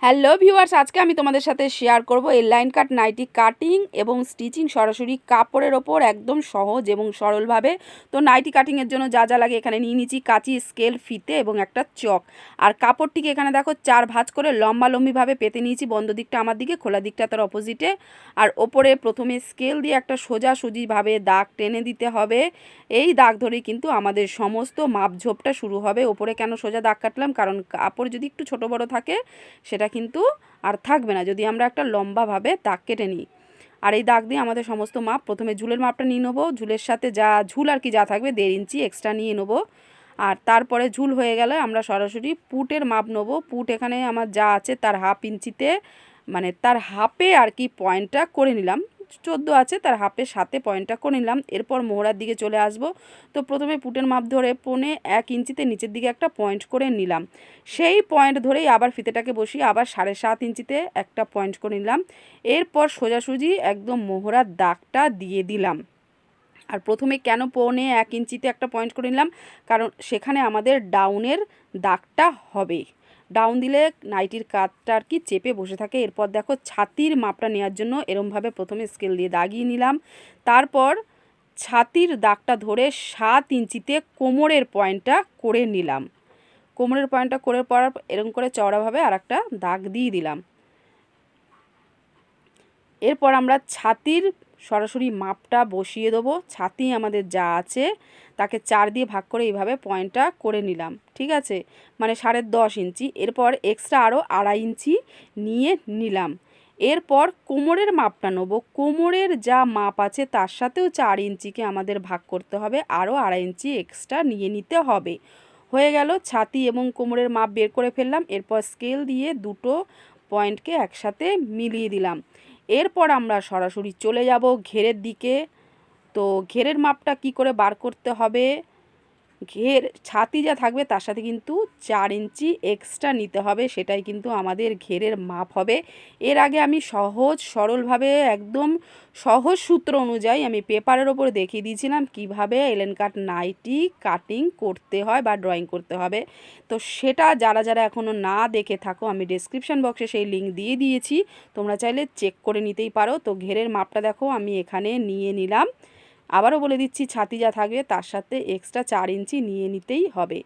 Hello viewers, আজকে আমি তোমাদের সাথে শেয়ার করব এই লাইন কাট নাইটি কাটিং এবং স্টিচিং সরাসরি কাপড়ের ওপর একদম সহজ এবং সরলভাবে। তো নাইটি কাটিংয়ের জন্য যা যা লাগে এখানে নিয়ে নিচ্ছি কাঁচি, স্কেল, ফিতে এবং একটা চক। আর কাপড়টিকে এখানে দেখো 4 ভাঁজ করে লম্বালম্বিভাবে পেতে নিয়েছি, বন্ধ দিকটা আমার দিকে, খোলা দিকটা তার অপোজিটে। আর ওপরে প্রথমে স্কেল দিয়ে একটা সোজাসুজিভাবে দাগ টেনে দিতে হবে। এই দাগ ধরেই কিন্তু আমাদের সমস্ত মাপঝোপটা শুরু হবে। ওপরে কেন সোজা দাগ কাটলাম, কারণ কাপড় যদি একটু ছোট বড় থাকে সেটা কিন্তু আর থাকবে না যদি আমরা একটা লম্বাভাবে দাগ কেটে নিই। আর এই দাগ দিয়ে আমাদের সমস্ত মাপ, প্রথমে ঝুলের মাপটা নিয়ে নেবো, ঝুলের সাথে যা ঝুল আর কি যা থাকবে 1.5 ইঞ্চি এক্সট্রা নিয়ে নেবো। আর তারপরে ঝুল হয়ে গেলে আমরা সরাসরি পুটের মাপ নেবো। পুট এখানে আমার যা আছে তার হাফ ইঞ্চিতে, মানে তার হাফে আর কি পয়েন্টটা করে নিলাম। 14 আছে, তার হাফের সাথে পয়েন্টটা করে নিলাম। এরপর মোহরার দিকে চলে আসব। তো প্রথমে পুটের মাপ ধরে 1.25 ইঞ্চিতে নিচের দিকে একটা পয়েন্ট করে নিলাম। সেই পয়েন্ট ধরেই আবার ফিতেটাকে বসিয়ে আবার 7.5 ইঞ্চিতে একটা পয়েন্ট করে নিলাম। এরপর সোজাসুজি একদম মোহরার দাগটা দিয়ে দিলাম। আর প্রথমে কেন 1.25 ইঞ্চিতে একটা পয়েন্ট করে নিলাম, কারণ সেখানে আমাদের ডাউনের দাগটা হবে। ডাউন দিলে নাইটির কাঁধটা আর কি চেপে বসে থাকে। এরপর দেখো ছাতির মাপটা নেওয়ার জন্য এরমভাবে প্রথমে স্কেল দিয়ে দাগিয়ে নিলাম। তারপর ছাতির দাগটা ধরে 7 ইঞ্চিতে কোমরের পয়েন্টটা করে নিলাম। কোমরের পয়েন্টটা করে পড়ার এরকম করে চওড়াভাবে আর একটা দাগ দিয়ে দিলাম। এরপর আমরা ছাতির সরাসরি মাপটা বসিয়ে দেবো। ছাতি আমাদের যা আছে তাকে 4 দিয়ে ভাগ করে এইভাবে পয়েন্টটা করে নিলাম, ঠিক আছে, মানে 10.5 ইঞ্চি। এরপর এক্সট্রা আরও 2.5 ইঞ্চি নিয়ে নিলাম। এরপর কোমরের মাপটা নেবো। কোমরের যা মাপ আছে তার সাথেও 4 ইঞ্চিকে আমাদের ভাগ করতে হবে, আরও 2.5 ইঞ্চি এক্সট্রা নিয়ে নিতে হবে। হয়ে গেল, ছাতি এবং কোমরের মাপ বের করে ফেললাম। এরপর স্কেল দিয়ে দুটো পয়েন্টকে একসাথে মিলিয়ে দিলাম। এরপর আমরা সরাসরি চলে যাব ঘেরের দিকে। তো ঘেরের মাপটা কি করে বার করতে হবে, ঘের ছাতি যা থাকবে তার সাথে কিন্তু 4 ইঞ্চি এক্সট্রা নিতে হবে, সেটাই কিন্তু আমাদের ঘেরের মাপ হবে। এর আগে আমি সহজ সরলভাবে একদম সহজ সূত্র অনুযায়ী আমি পেপারের ওপর দেখিয়ে দিয়েছিলাম কিভাবে এলেন কাট নাইটি কাটিং করতে হয় বা ড্রয়িং করতে হবে। তো সেটা যারা যারা এখনও না দেখে থাকো, আমি ডেসক্রিপশান বক্সে সেই লিঙ্ক দিয়ে দিয়েছি, তোমরা চাইলে চেক করে নিতেই পারো। তো ঘেরের মাপটা দেখো আমি এখানে নিয়ে নিলাম। আবারও বলে দিচ্ছি, ছাতি যা থাকবে তার সাথে এক্সট্রা 4 ইঞ্চি নিয়ে নিতেই হবে।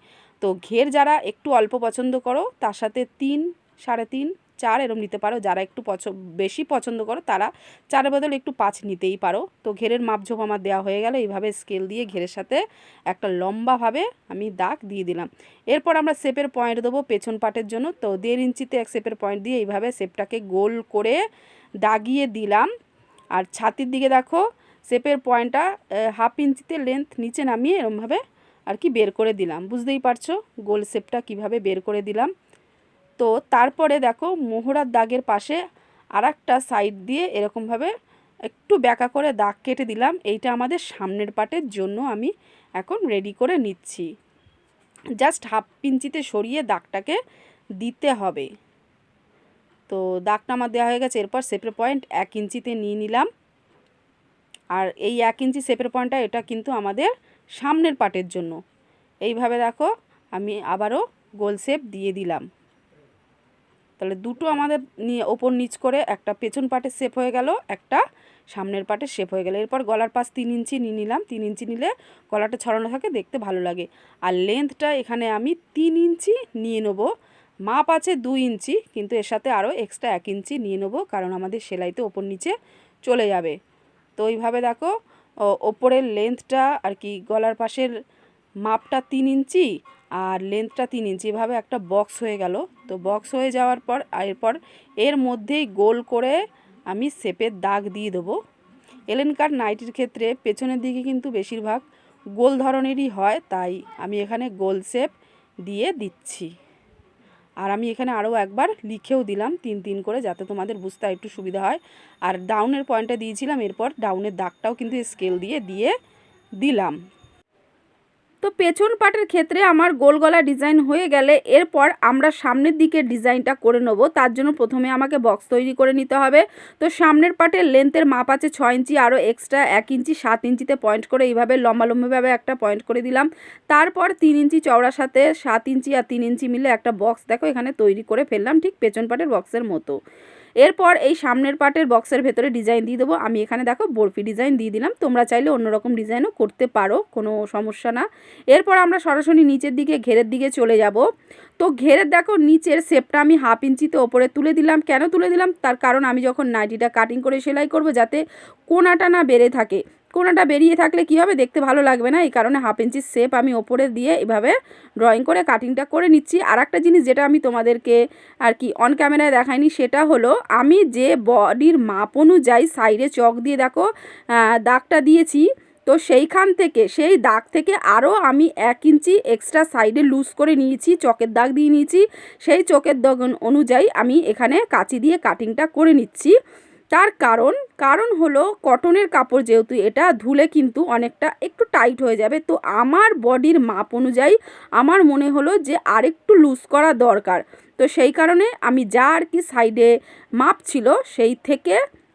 তো ঘের যারা একটু অল্প পছন্দ করো তার সাথে 3, 3.5, 4 এরম নিতে পারো। যারা একটু বেশি পছন্দ করো তারা 4-এর বদলে একটু 5 নিতেই পারো। তো ঘেরের মাপঝোপ আমার দেওয়া হয়ে গেল। এইভাবে স্কেল দিয়ে ঘেরের সাথে একটা লম্বাভাবে আমি দাগ দিয়ে দিলাম। এরপর আমরা শেপের পয়েন্ট দেবো পেছন পাটের জন্য। তো 1.5 ইঞ্চিতে এক শেপের পয়েন্ট দিয়ে এইভাবে শেপটাকে গোল করে দাগিয়ে দিলাম। আর ছাতির দিকে দেখো শেপের পয়েন্টটা হাফ ইঞ্চিতে লেন্থ নিচে নামিয়ে এরমভাবে আর কি বের করে দিলাম। বুঝতেই পারছো গোল শেপটা কিভাবে বের করে দিলাম। তো তারপরে দেখো মোহরার দাগের পাশে আর একটা সাইড দিয়ে এরকমভাবে একটু ব্যাকা করে দাগ কেটে দিলাম। এইটা আমাদের সামনের পাটের জন্য আমি এখন রেডি করে নিচ্ছি। জাস্ট হাফ ইঞ্চিতে সরিয়ে দাগটাকে দিতে হবে। তো দাগটা আমার দেওয়া হয়ে গেছে। এরপর শেপের পয়েন্ট 1 ইঞ্চিতে নিয়ে নিলাম। আর এই 1 ইঞ্চি শেপের পয়েন্টটা এটা কিন্তু আমাদের সামনের পাটের জন্য। এইভাবে দেখো আমি আবারও গোল শেপ দিয়ে দিলাম। তাহলে দুটো আমাদের ওপর নিচ করে একটা পেছন পাটের শেপ হয়ে গেল, একটা সামনের পাটের শেপ হয়ে গেল। এরপর গলার পাশ 3 ইঞ্চি নিয়ে নিলাম। 3 ইঞ্চি নিলে গলাটা ছড়ানো থাকে, দেখতে ভালো লাগে। আর লেন্থটা এখানে আমি 3 ইঞ্চি নিয়ে নেব। মাপ আছে 2 ইঞ্চি, কিন্তু এর সাথে আরও এক্সট্রা 1 ইঞ্চি নিয়ে নেব, কারণ আমাদের সেলাইতে ওপর নিচে চলে যাবে। তো এইভাবে দেখো ওপরের লেন্থটা আর কি গলার পাশের মাপটা 3 ইঞ্চি আর লেন্থটা 3 ইঞ্চি, এভাবে একটা বক্স হয়ে গেল। তো বক্স হয়ে যাওয়ার পর এরপর এর মধ্যেই গোল করে আমি শেপের দাগ দিয়ে দেবো। এলেন কাট নাইটির ক্ষেত্রে পেছনের দিকে কিন্তু বেশিরভাগ গোল ধরনেরই হয়, তাই আমি এখানে গোল শেপ দিয়ে দিচ্ছি। আর আমি এখানে আরও একবার লিখেও দিলাম 3 3 করে, যাতে তোমাদের বুঝতে একটু সুবিধা হয়। আর ডাউনের পয়েন্টটা দিয়েছিলাম, এরপর ডাউনের দাগটাও কিন্তু স্কেল দিয়ে দিলাম। তো তো পেছন পাটের ক্ষেত্রে আমার গোল গলা ডিজাইন হয়ে গেলে এরপর আমরা সামনের দিকে ডিজাইনটা করে নেব। তার জন্য প্রথমে আমাকে বক্স তৈরি করে নিতে হবে। তো সামনের পাটের লেন্থের মাপ আছে 6 ইঞ্চি, আরও এক্সট্রা 1 ইঞ্চি 7 ইঞ্চিতে পয়েন্ট করে এইভাবে লম্বালম্বিভাবে একটা পয়েন্ট করে দিলাম। তারপর 3 ইঞ্চি চওড়ার সাথে 7 ইঞ্চি আর 3 ইঞ্চি মিলে একটা বক্স দেখো এখানে তৈরি করে ফেললাম, ঠিক পেছন পাটের বক্সের মতো। এরপর এই সামনের পাটের বক্সের ভেতরে ডিজাইন দিয়ে দেবো। আমি এখানে দেখো বরফি ডিজাইন দিয়ে দিলাম, তোমরা চাইলে অন্যরকম ডিজাইনও করতে পারো, কোনো সমস্যা না। এরপর আমরা সরাসরি নিচের দিকে ঘেরের দিকে চলে যাব। তো ঘেরের দেখো নিচের শেপটা আমি 1/2 ইঞ্চিতে ওপরে তুলে দিলাম। কেন তুলে দিলাম? তার কারণ আমি যখন নাইটিটা কাটিং করে সেলাই করব যাতে কোনাটা না বেড়ে থাকে। কোনাটা বেরিয়ে থাকলে কি হবে, দেখতে ভালো লাগবে না। এই কারণে 1/2 ইঞ্চির শেপ আমি ওপরে দিয়ে এভাবে ড্রয়িং করে কাটিংটা করে নিচ্ছি। আর একটা জিনিস যেটা আমি তোমাদেরকে আর কি অন ক্যামেরায় দেখাইনি, সেটা হলো আমি যে বডির মাপ অনুযায়ী সাইডে চক দিয়ে দেখো দাগটা দিয়েছি, তো সেইখান থেকে সেই দাগ থেকে আরও আমি 1 ইঞ্চি এক্সট্রা সাইডে লুজ করে নিয়েছি, চকের দাগ দিয়ে নিয়েছি। সেই চকের দাগ অনুযায়ী আমি এখানে কাঁচি দিয়ে কাটিংটা করে নিচ্ছি। তার কারণ হলো কটনের কাপড়, যেহেতু এটা ধুলে কিন্তু অনেকটা একটু টাইট হয়ে যাবে। তো আমার বডির মাপ অনুযায়ী আমার মনে হলো যে আরেকটু লুজ করা দরকার। তো সেই কারণে আমি যা আর কি সাইডে মাপ ছিল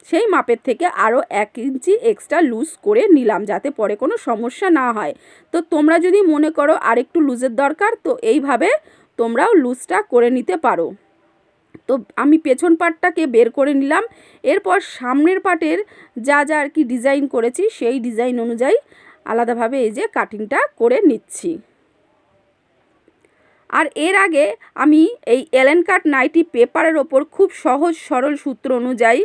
সেই মাপের থেকে আরও 1 ইঞ্চি এক্সট্রা লুজ করে নিলাম, যাতে পরে কোনো সমস্যা না হয়। তো তোমরা যদি মনে করো আরেকটু লুজের দরকার, তো এইভাবে তোমরাও লুজটা করে নিতে পারো। তো আমি পেছন পাটটাকে বের করে নিলাম। এরপর সামনের পাটের যা যা আর কি ডিজাইন করেছি সেই ডিজাইন অনুযায়ী আলাদাভাবে এই যে কাটিংটা করে নিচ্ছি। আর এর আগে আমি এই এলেন কাট নাইটি পেপারের ওপর খুব সহজ সরল সূত্র অনুযায়ী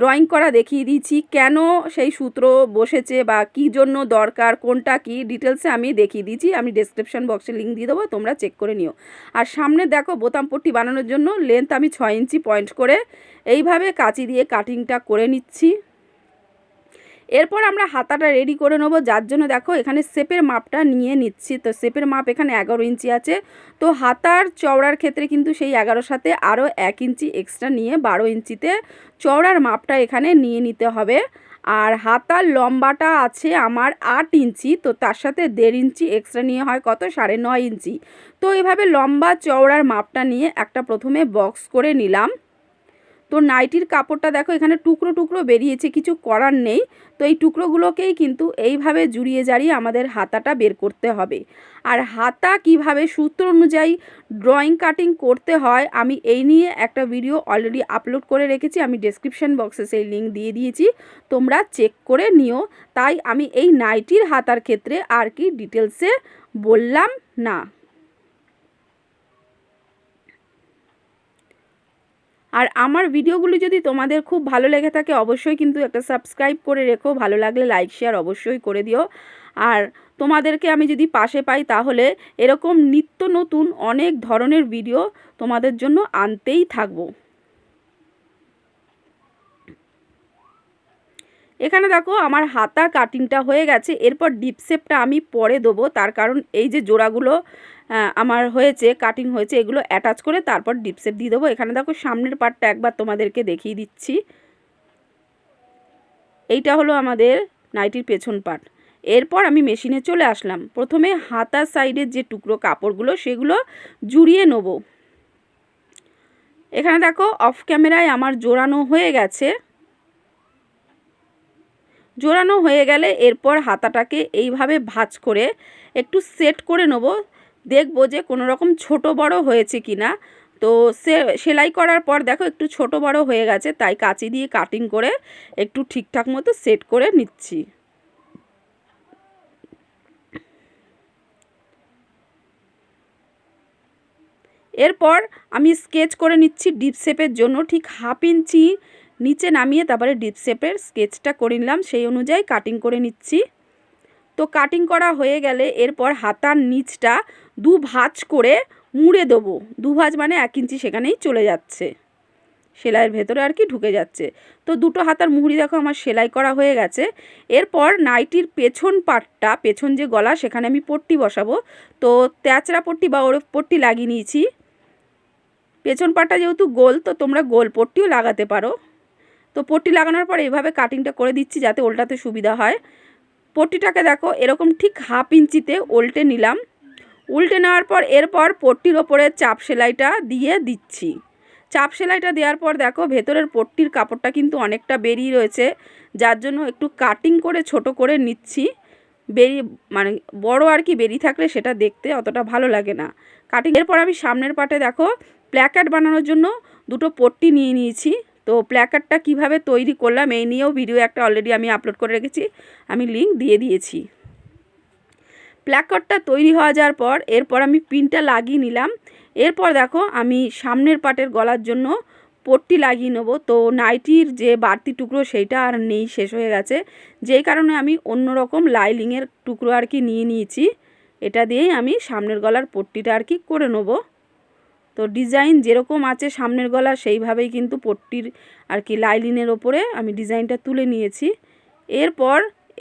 ড্রয়িং করা দেখিয়ে দিয়েছি। কেন সেই সূত্র বসেছে বা কী জন্য দরকার, কোনটা কি ডিটেলসে আমি দেখিয়ে দিয়েছি। আমি ডেসক্রিপশন বক্সে লিঙ্ক দিয়ে দেবো, তোমরা চেক করে নিও। আর সামনে দেখো বোতাম পট্টি বানানোর জন্য লেন্থ আমি 6 ইঞ্চি পয়েন্ট করে এইভাবে কাঁচি দিয়ে কাটিংটা করে নিচ্ছি। এরপর আমরা হাতাটা রেডি করে নেবো, যার জন্য দেখো এখানে শেপের মাপটা নিয়ে নিচ্ছি। তো শেপের মাপ এখানে 11 ইঞ্চি আছে। তো হাতার চওড়ার ক্ষেত্রে কিন্তু সেই 11 সাথে আরও 1 ইঞ্চি এক্সট্রা নিয়ে 12 ইঞ্চিতে চওড়ার মাপটা এখানে নিয়ে নিতে হবে। আর হাতার লম্বাটা আছে আমার 8 ইঞ্চি, তো তার সাথে 1.5 ইঞ্চি এক্সট্রা নিয়ে হয় কত, 9.5 ইঞ্চি। তো এভাবে লম্বা চওড়ার মাপটা নিয়ে একটা প্রথমে বক্স করে নিলাম। তো নাইটির কাপড়টা দেখো এখানে টুকরো টুকরো বেরিয়েছে, কিছু করার নেই। তো এই টুকরোগুলোকেই কিন্তু এইভাবে জুড়িয়ে জারিয়ে আমাদের হাতাটা বের করতে হবে। আর হাতা কিভাবে সূত্র অনুযায়ী ড্রয়িং কাটিং করতে হয় আমি এই নিয়ে একটা ভিডিও অলরেডি আপলোড করে রেখেছি, আমি ডেসক্রিপশন বক্সে সেই লিঙ্ক দিয়ে দিয়েছি, তোমরা চেক করে নিও। তাই আমি এই নাইটির হাতার ক্ষেত্রে আর কি ডিটেলসে বললাম না। আর আমার ভিডিওগুলি যদি তোমাদের খুব ভালো লেগে থাকে অবশ্যই কিন্তু একটা সাবস্ক্রাইব করে রেখো, ভালো লাগলে লাইক শেয়ার অবশ্যই করে দিও। আর তোমাদেরকে আমি যদি পাশে পাই তাহলে এরকম নিত্য নতুন অনেক ধরনের ভিডিও তোমাদের জন্য আনতেই থাকবো। এখানে দেখো আমার হাতা কাটিংটা হয়ে গেছে। এরপর ডিপ শেপটা আমি পরে দেবো, তার কারণ এই যে জোড়াগুলো আমার হয়েছে কাটিং হয়েছে এগুলো অ্যাটাচ করে তারপর ডিপ শেপ দিয়ে দেবো। এখানে দেখো সামনের পার্টটা একবার তোমাদেরকে দেখিয়ে দিচ্ছি। এইটা হলো আমাদের নাইটির পেছন পার্ট। এরপর আমি মেশিনে চলে আসলাম। প্রথমে হাতার সাইডের যে টুকরো কাপড়গুলো সেগুলো জুড়িয়ে নেব। এখানে দেখো অফ ক্যামেরায় আমার জোড়ানো হয়ে গেছে। জোড়ানো হয়ে গেলে এরপর হাতাটাকে এইভাবে ভাঁজ করে একটু সেট করে নেব, দেখব যে কোনো রকম ছোট বড় হয়েছে কি না। তো সেলাই করার পর দেখো একটু ছোট বড় হয়ে গেছে, তাই কাঁচি দিয়ে কাটিং করে একটু ঠিকঠাক মতো সেট করে নিচ্ছি। এরপর আমি স্কেচ করে নিচ্ছি ডিপ শেপের জন্য, ঠিক 1/2 ইঞ্চি নিচে নামিয়ে তারপরে ডিপ শেপের স্কেচটা করে নিলাম, সেই অনুযায়ী কাটিং করে নিচ্ছি। তো কাটিং করা হয়ে গেলে এরপর হাতার নিচটা 2 ভাঁজ করে মুড়ে দেবো। 2 ভাঁজ মানে 1 ইঞ্চি সেখানেই চলে যাচ্ছে, সেলাইয়ের ভেতরে আর কি ঢুকে যাচ্ছে। তো দুটো হাতার মুহুরি দেখো আমার সেলাই করা হয়ে গেছে। এরপর নাইটির পেছন পাটটা, পেছন যে গলা সেখানে আমি পট্টি বসাবো। তো তেচড়া পট্টি বা ওরফ পট্টি লাগিয়ে নিয়েছি। পেছন পাটটা যেহেতু গোল, তো তোমরা গোল পট্টিও লাগাতে পারো। তো পট্টি লাগানোর পর এইভাবে কাটিংটা করে দিচ্ছি যাতে উল্টাতে সুবিধা হয়। পট্টিটাকে দেখো এরকম ঠিক 1/2 ইঞ্চিতে উল্টে নিলাম। উল্টে নেওয়ার পর এরপর পট্টির ওপরে চাপ সেলাইটা দিয়ে দিচ্ছি। চাপ সেলাইটা দেওয়ার পর দেখো ভেতরের পট্টির কাপড়টা কিন্তু অনেকটা বেরিয়ে রয়েছে, যার জন্য একটু কাটিং করে ছোট করে নিচ্ছি। বেরিয়ে মানে বড় আর কি বেরিয়ে থাকলে সেটা দেখতে অতটা ভালো লাগে না কাটিং। এরপর আমি সামনের পাটে দেখো প্ল্যাকার্ড বানানোর জন্য দুটো পট্টি নিয়ে নিয়েছি। তো প্ল্যাকার্ডটা কিভাবে তৈরি করলাম এই নিয়েও ভিডিও একটা অলরেডি আমি আপলোড করে রেখেছি, আমি লিঙ্ক দিয়ে দিয়েছি। প্ল্যাকার্ডটা তৈরি হয়ে যাওয়ার পর এরপর আমি পিনটা লাগিয়ে নিলাম। এরপর দেখো আমি সামনের পাটের গলার জন্য পট্টি লাগিয়ে নেবো। তো নাইটির যে বাড়তি টুকরো সেইটা আর নেই, শেষ হয়ে গেছে, যেই কারণে আমি অন্য রকম লাইলিংয়ের টুকরো আর কি নিয়ে নিয়েছি। এটা দিয়েই আমি সামনের গলার পট্টিটা আর কি করে নেবো। তো ডিজাইন যেরকম আছে সামনের গলা সেইভাবেই কিন্তু পট্টির আর কি লাইলিনের ওপরে আমি ডিজাইনটা তুলে নিয়েছি। এরপর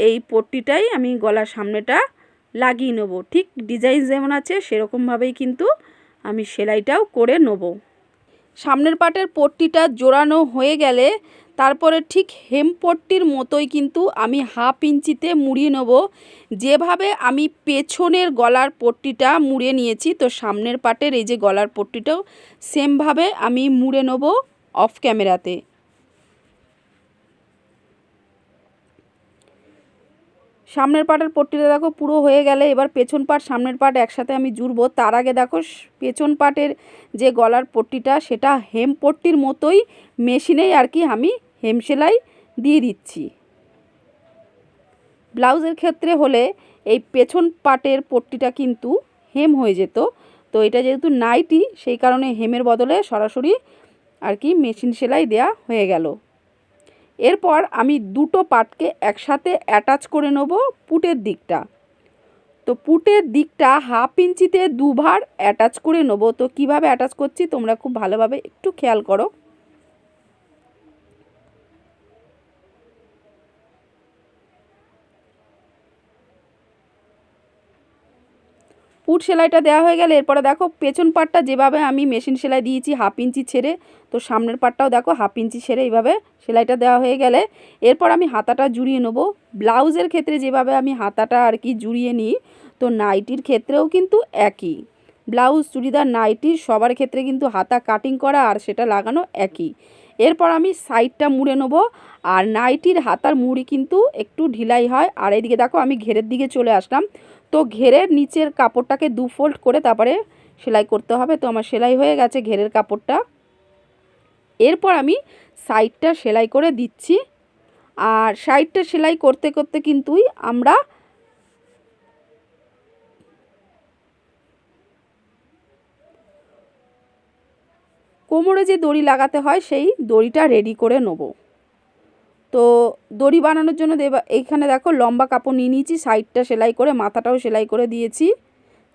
এই পট্টিটাই আমি গলার সামনেটা লাগিয়ে নেবো। ঠিক ডিজাইন যেমন আছে সেরকমভাবেই কিন্তু আমি সেলাইটাও করে নেব। সামনের পাটের পট্টিটা জোড়ানো হয়ে গেলে তারপরে ঠিক হেম পট্টির মতোই কিন্তু আমি 1/2 ইঞ্চিতে মুড়িয়ে নেব। যেভাবে আমি পেছনের গলার পট্টিটা মুড়ে নিয়েছি, তো সামনের পাটের এই যে গলার পট্টিটাও সেমভাবে আমি মুড়ে নেব অফ ক্যামেরাতে। সামনের পাটের পট্টিটা দেখো পুরো হয়ে গেলে এবার পেছন পাট সামনের পাট একসাথে আমি জুড়বো। তার আগে দেখো পেছন পাটের যে গলার পট্টিটা সেটা হেম পট্টির মতোই মেশিনেই আর কি আমি হেম সেলাই দিয়ে দিচ্ছি। ব্লাউজের ক্ষেত্রে হলে এই পেছন পাটের পট্টিটা কিন্তু হেম হয়ে যেত, তো এটা যেহেতু নাইটি সেই কারণে হেমের বদলে সরাসরি আর কি মেশিন সেলাই দেয়া হয়ে গেল। এরপর আমি দুটো পাটকে একসাথে অ্যাটাচ করে নেব পুটের দিকটা। তো পুটের দিকটা 1/2 ইঞ্চিতে দুবার অ্যাটাচ করে নেব। তো কিভাবে অ্যাটাচ করছি তোমরা খুব ভালোভাবে একটু খেয়াল করো। পুট সেলাইটা দেওয়া হয়ে গেলে এরপরে দেখো পেছন পাটটা যেভাবে আমি মেশিন সেলাই দিয়েছি 1/2 ইঞ্চি ছেড়ে, তো সামনের পাটটাও দেখো 1/2 ইঞ্চি ছেড়ে এইভাবে সেলাইটা দেওয়া হয়ে গেলে এরপর আমি হাতাটা জুড়িয়ে নেব। ব্লাউজের ক্ষেত্রে যেভাবে আমি হাতাটা আর কি জুড়িয়ে নিই, তো নাইটির ক্ষেত্রেও কিন্তু একই। ব্লাউজ চুড়িদার নাইটির সবার ক্ষেত্রে কিন্তু হাতা কাটিং করা আর সেটা লাগানো একই। এরপর আমি সাইডটা মুড়ে নেব। আর নাইটির হাতার মুড়ি কিন্তু একটু ঢিলাই হয়। আর এইদিকে দেখো আমি ঘেরের দিকে চলে আসলাম। তো ঘেরের নিচের কাপড়টাকে 2 ফোল্ড করে তারপরে সেলাই করতে হবে। তো আমার সেলাই হয়ে গেছে ঘেরের কাপড়টা। এরপর আমি সাইডটা সেলাই করে দিচ্ছি। আর সাইডটা সেলাই করতে করতে কিন্তু আমরা কোমরে যে দড়ি লাগাতে হয় সেই দড়িটা রেডি করে নেব। তো দড়ি বানানোর জন্য এইখানে দেখো লম্বা কাপড় নিয়ে নিয়েছি, সাইডটা সেলাই করে মাথাটাও সেলাই করে দিয়েছি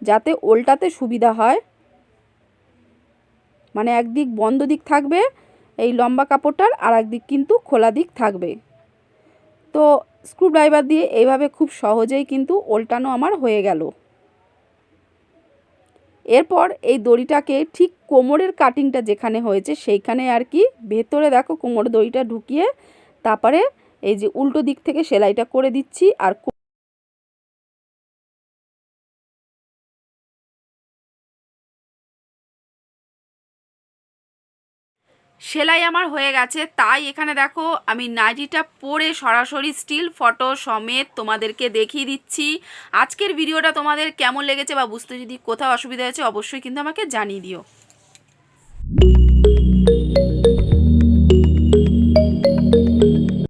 যাতে ওল্টাতে সুবিধা হয়। মানে একদিক বন্ধ দিক থাকবে এই লম্বা কাপড়টার, আর একদিক কিন্তু খোলা দিক থাকবে। তো স্ক্রুড্রাইভার দিয়ে এইভাবে খুব সহজেই কিন্তু ওল্টানো আমার হয়ে গেল। এরপর এই দড়িটাকে ঠিক কোমরের কাটিংটা যেখানে হয়েছে সেইখানে আর কি ভেতরে দেখো কোমরের দড়িটা ঢুকিয়ে তারপরে এই যে উল্টো দিক থেকে সেলাইটা করে দিচ্ছি। আর সেলাই আমার হয়ে গেছে, তাই এখানে দেখো আমি নাইটিটা পরে সরাসরি স্টিল ফটো সমেত তোমাদেরকে দেখিয়ে দিচ্ছি। আজকের ভিডিওটা তোমাদের কেমন লেগেছে বা বুঝতে যদি কোথাও অসুবিধা হয়েছে অবশ্যই কিন্তু আমাকে জানিয়ে দিও।